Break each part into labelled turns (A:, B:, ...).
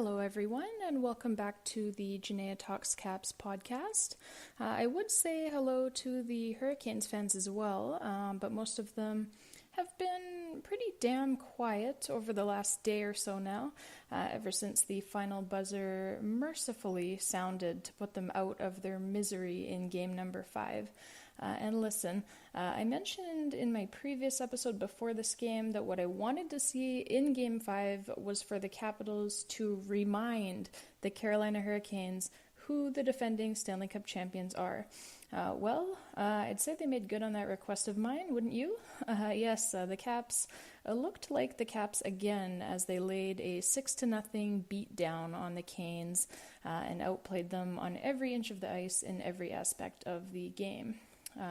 A: Hello, everyone, and welcome back to the Janaea Talks Caps podcast. I would say hello to the Hurricanes fans as well, but most of them have been pretty damn quiet over the last day or so now, ever since the final buzzer mercifully sounded to put them out of their misery in game number 5. And listen, I mentioned in my previous episode before this game that what I wanted to see in Game 5 was for the Capitals to remind the Carolina Hurricanes who the defending Stanley Cup champions are. I'd say they made good on that request of mine, wouldn't you? Yes, the Caps looked like the Caps again as they laid a 6-0 beatdown on the Canes and outplayed them on every inch of the ice in every aspect of the game.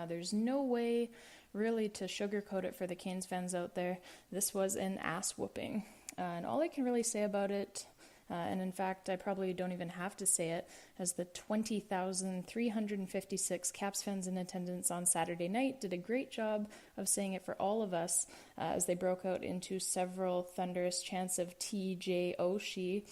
A: There's no way really to sugarcoat it for the Canes fans out there. This was an ass whooping. And all I can really say about it, and in fact I probably don't even have to say it, as the 20,356 Caps fans in attendance on Saturday night did a great job of saying it for all of us as they broke out into several thunderous chants of TJ Oshie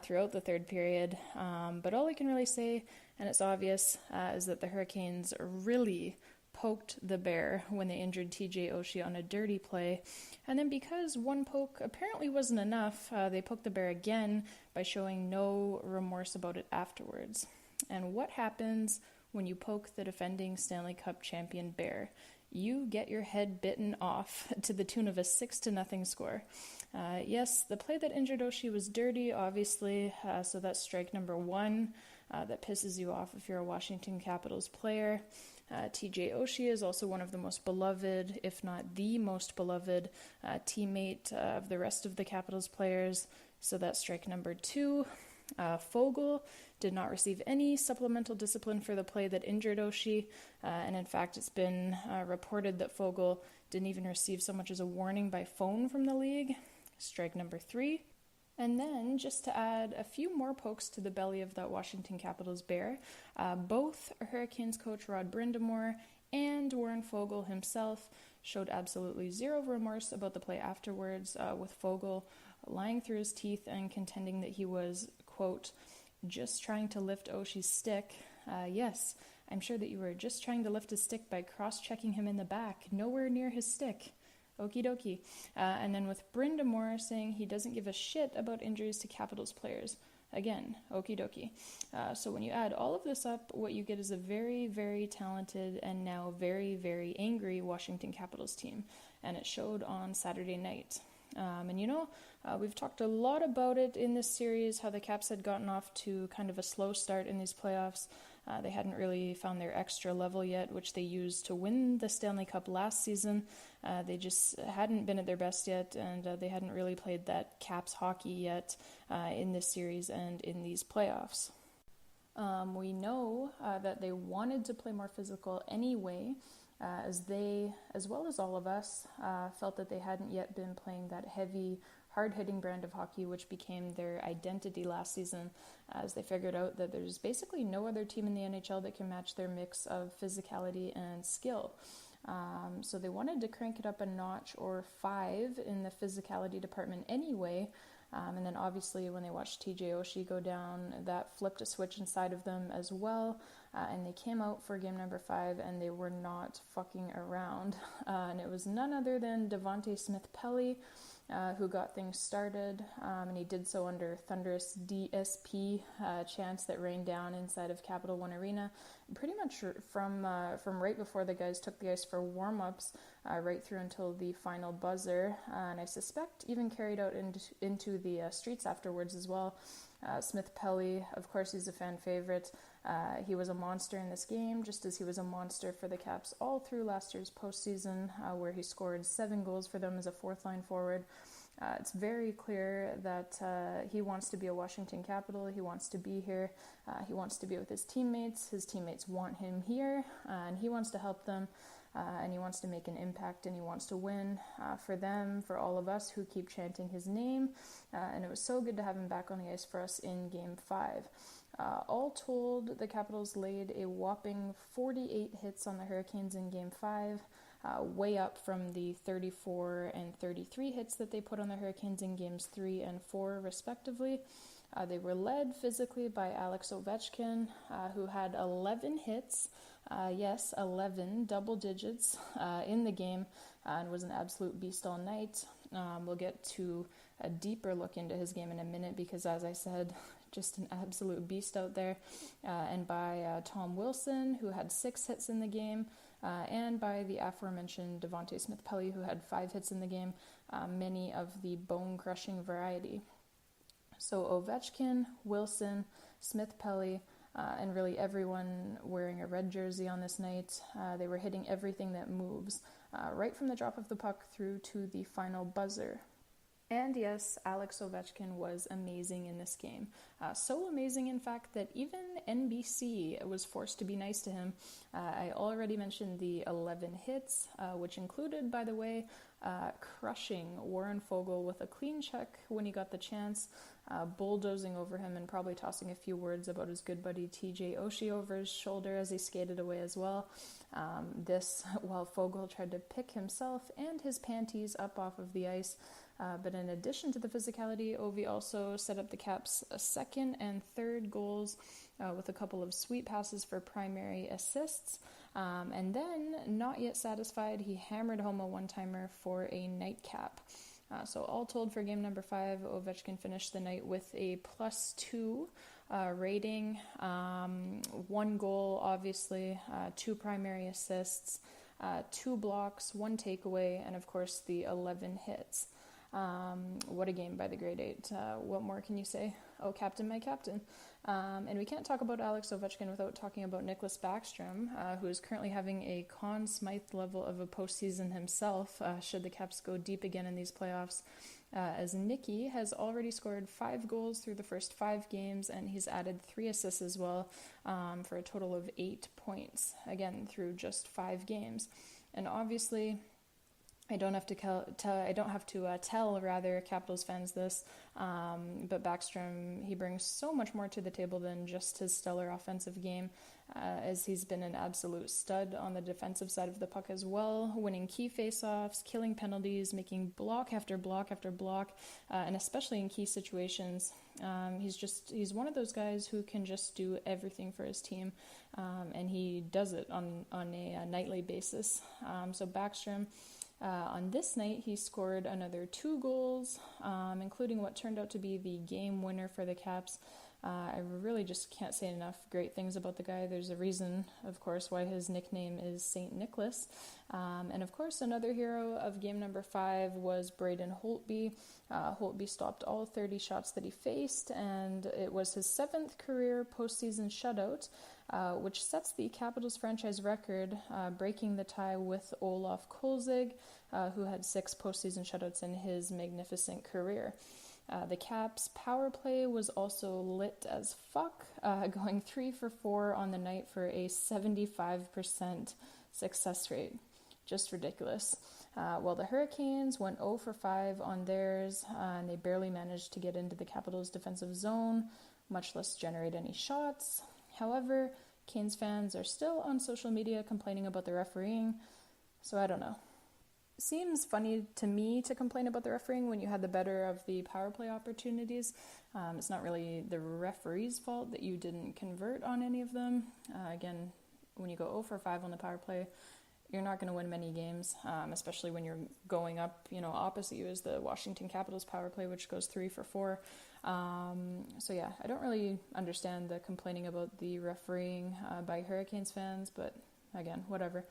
A: throughout the third period. But all I can really say, and it's obvious, is that the Hurricanes really poked the bear when they injured TJ Oshie on a dirty play. And then because one poke apparently wasn't enough, they poked the bear again by showing no remorse about it afterwards. And what happens when you poke the defending Stanley Cup champion bear? You get your head bitten off to the tune of a 6-0 score. Yes, the play that injured Oshie was dirty, obviously, so that's strike number 1. That pisses you off if you're a Washington Capitals player. TJ Oshie is also one of the most beloved, if not the most beloved, teammate of the rest of the Capitals players, so that's strike number 2. Foegele did not receive any supplemental discipline for the play that injured Oshie, and in fact it's been reported that Foegele didn't even receive so much as a warning by phone from the league. Strike number 3. And then, just to add a few more pokes to the belly of that Washington Capitals bear, both Hurricanes coach Rod Brind'Amour and Warren Foegele himself showed absolutely zero remorse about the play afterwards, with Foegele lying through his teeth and contending that he was, quote, just trying to lift Oshie's stick. Yes, I'm sure that you were just trying to lift his stick by cross-checking him in the back, nowhere near his stick. Okie dokie. And then with Brind'Amour saying he doesn't give a shit about injuries to Capitals players. Again, okie dokie. So when you add all of this up, what you get is a very, very talented and now very, very angry Washington Capitals team. And it showed on Saturday night. We've talked a lot about it in this series, how the Caps had gotten off to kind of a slow start in these playoffs. They hadn't really found their extra level yet, which they used to win the Stanley Cup last season. They just hadn't been at their best yet, and they hadn't really played that Caps hockey yet in this series and in these playoffs. We know that they wanted to play more physical anyway, as they, as well as all of us, felt that they hadn't yet been playing that heavy, hard-hitting brand of hockey, which became their identity last season, as they figured out that there's basically no other team in the NHL that can match their mix of physicality and skill. So they wanted to crank it up a notch or 5 in the physicality department anyway. And then obviously when they watched TJ Oshie go down, that flipped a switch inside of them as well. And they came out for game number 5 and they were not fucking around. And it was none other than Devontae Smith-Pelly who got things started. And he did so under thunderous DSP chants that rained down inside of Capital One Arena. Pretty much from right before the guys took the ice for warm-ups right through until the final buzzer. And I suspect even carried out into the streets afterwards as well. Smith-Pelly, of course, he's a fan favorite. He was a monster in this game, just as he was a monster for the Caps all through last year's postseason, where he scored 7 goals for them as a fourth-line forward. It's very clear that he wants to be a Washington Capital. He wants to be here. He wants to be with his teammates. His teammates want him here, and he wants to help them. And he wants to make an impact, and he wants to win for them, for all of us who keep chanting his name. And it was so good to have him back on the ice for us in Game 5. All told, the Capitals laid a whopping 48 hits on the Hurricanes in Game 5. way up from the 34 and 33 hits that they put on the Hurricanes in games 3 and 4, respectively. They were led physically by Alex Ovechkin, who had 11 hits, yes, 11, double digits, in the game, and was an absolute beast all night. We'll get to a deeper look into his game in a minute because, as I said, just an absolute beast out there. And by Tom Wilson, who had 6 hits in the game, and by the aforementioned Devontae Smith-Pelly, who had 5 hits in the game, many of the bone-crushing variety. So Ovechkin, Wilson, Smith-Pelly, and really everyone wearing a red jersey on this night, they were hitting everything that moves, right from the drop of the puck through to the final buzzer. And yes, Alex Ovechkin was amazing in this game. So amazing, in fact, that even NBC was forced to be nice to him. I already mentioned the 11 hits, which included, by the way, crushing Warren Foegele with a clean check when he got the chance, bulldozing over him and probably tossing a few words about his good buddy TJ Oshie over his shoulder as he skated away as well. This while Foegele tried to pick himself and his panties up off of the ice. But in addition to the physicality, Ovi also set up the Caps' second and third goals with a couple of sweet passes for primary assists. And then, not yet satisfied, he hammered home a one-timer for a nightcap. So all told, for game number 5, Ovechkin finished the night with a +2 rating. 1 goal, obviously, 2 primary assists, 2 blocks, 1 takeaway, and of course the 11 hits. What a game by the grade 8. What more can you say? Oh, captain, my captain. And we can't talk about Alex Ovechkin without talking about Nicklas Backstrom, who is currently having a Conn Smythe level of a postseason himself, should the Caps go deep again in these playoffs, as Nicky has already scored 5 goals through the first 5 games, and he's added 3 assists as well, for a total of 8 points, again, through just 5 games. And obviously, I don't have to tell Capitals fans this, but Backstrom, he brings so much more to the table than just his stellar offensive game, as he's been an absolute stud on the defensive side of the puck as well, winning key faceoffs, killing penalties, making block after block after block, and especially in key situations. He's one of those guys who can just do everything for his team, and he does it on a nightly basis. So Backstrom, on this night, he scored another 2 goals, including what turned out to be the game winner for the Caps. I really just can't say enough great things about the guy. There's a reason, of course, why his nickname is St. Nicholas. And of course, another hero of game number 5 was Braden Holtby. Holtby stopped all 30 shots that he faced, and it was his 7th career postseason shutout, which sets the Capitals franchise record, breaking the tie with Olaf Kolzig, who had 6 postseason shutouts in his magnificent career. The Caps' power play was also lit as fuck, going 3 for 4 on the night for a 75% success rate. Just ridiculous. While the Hurricanes went 0 for 5 on theirs, and they barely managed to get into the Capitals' defensive zone, much less generate any shots. However, Canes fans are still on social media complaining about the refereeing, so I don't know. Seems funny to me to complain about the refereeing when you had the better of the power play opportunities. It's not really the referee's fault that you didn't convert on any of them. Again, when you go 0 for 5 on the power play, you're not going to win many games, especially when you're going up, opposite you is the Washington Capitals power play, which goes 3 for 4. So yeah, I don't really understand the complaining about the refereeing by Hurricanes fans, but again, whatever.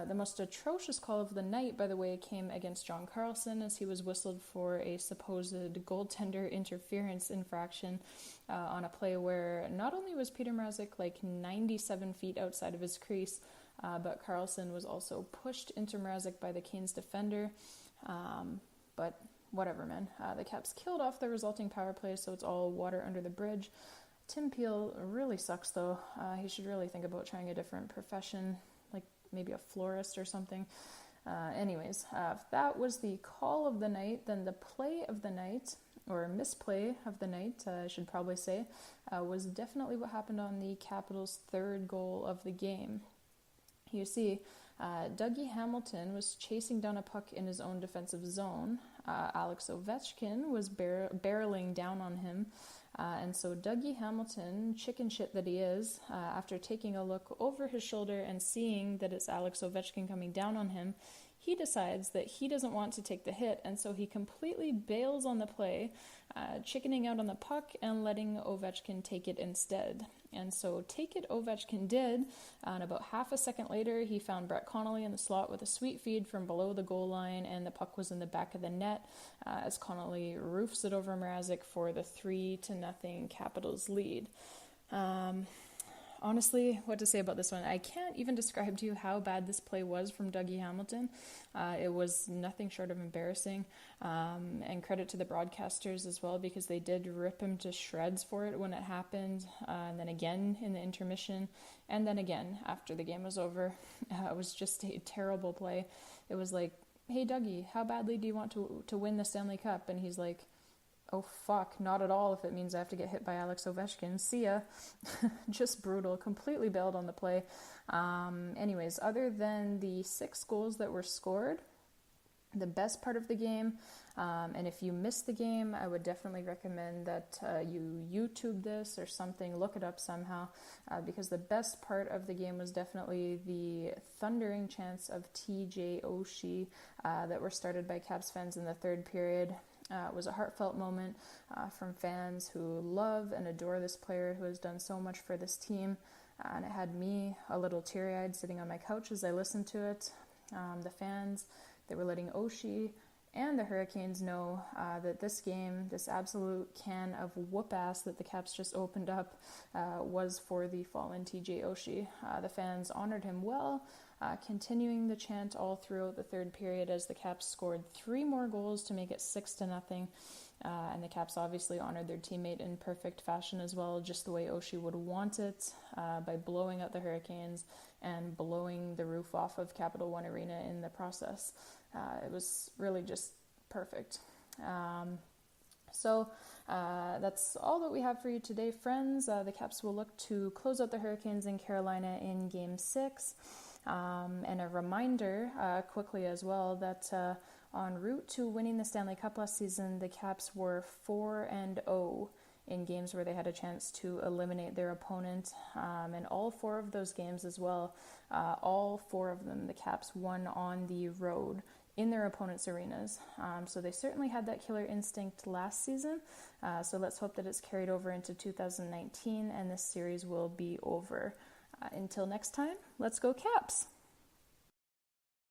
A: The most atrocious call of the night, by the way, came against John Carlson as he was whistled for a supposed goaltender interference infraction on a play where not only was Petr Mrazek like 97 feet outside of his crease, but Carlson was also pushed into Mrazek by the Canes defender. But whatever, man. The Caps killed off the resulting power play, so it's all water under the bridge. Tim Peel really sucks, though. He should really think about trying a different profession, like maybe a florist or something. Anyways, if that was the call of the night, then the play of the night, or misplay of the night, I should probably say, was definitely what happened on the Capitals' 3rd goal of the game. You see, Dougie Hamilton was chasing down a puck in his own defensive zone. Alex Ovechkin was barreling down on him. And so Dougie Hamilton, chicken shit that he is, after taking a look over his shoulder and seeing that it's Alex Ovechkin coming down on him, he decides that he doesn't want to take the hit, and so he completely bails on the play, chickening out on the puck and letting Ovechkin take it instead. And so take it Ovechkin did, and about half a second later, he found Brett Connolly in the slot with a sweet feed from below the goal line, and the puck was in the back of the net as Connolly roofs it over Mrazek for the 3-0 Capitals lead. Honestly, what to say about this one? I can't even describe to you how bad this play was from Dougie Hamilton. It was nothing short of embarrassing, and credit to the broadcasters as well, because they did rip him to shreds for it when it happened, and then again in the intermission, and then again after the game was over. It was just a terrible play. It was like, hey Dougie, how badly do you want to win the Stanley Cup? And he's like, oh fuck, not at all if it means I have to get hit by Alex Ovechkin. See ya. Just brutal. Completely bailed on the play. Anyways, other than the 6 goals that were scored, the best part of the game, and if you missed the game, I would definitely recommend that you YouTube this or something, look it up somehow, because the best part of the game was definitely the thundering chants of TJ Oshie that were started by Caps fans in the third period. It was a heartfelt moment from fans who love and adore this player who has done so much for this team, and it had me a little teary-eyed sitting on my couch as I listened to it. The fans, they were letting Oshie and the Hurricanes know that this game, this absolute can of whoop-ass that the Caps just opened up, was for the fallen TJ Oshie. The fans honored him well, continuing the chant all throughout the third period as the Caps scored 3 more goals to make it 6-0. And the Caps obviously honored their teammate in perfect fashion as well, just the way Oshie would want it, by blowing out the Hurricanes and blowing the roof off of Capital One Arena in the process. It was really just perfect. So that's all that we have for you today, friends. The Caps will look to close out the Hurricanes in Carolina in Game 6. And a reminder, quickly as well, that en route to winning the Stanley Cup last season, the Caps were 4-0 in games where they had a chance to eliminate their opponent. And all 4 of those games as well, all 4 of them, the Caps won on the road in their opponents' arenas. So they certainly had that killer instinct last season. So let's hope that it's carried over into 2019 and this series will be over. Until next time, let's go Caps!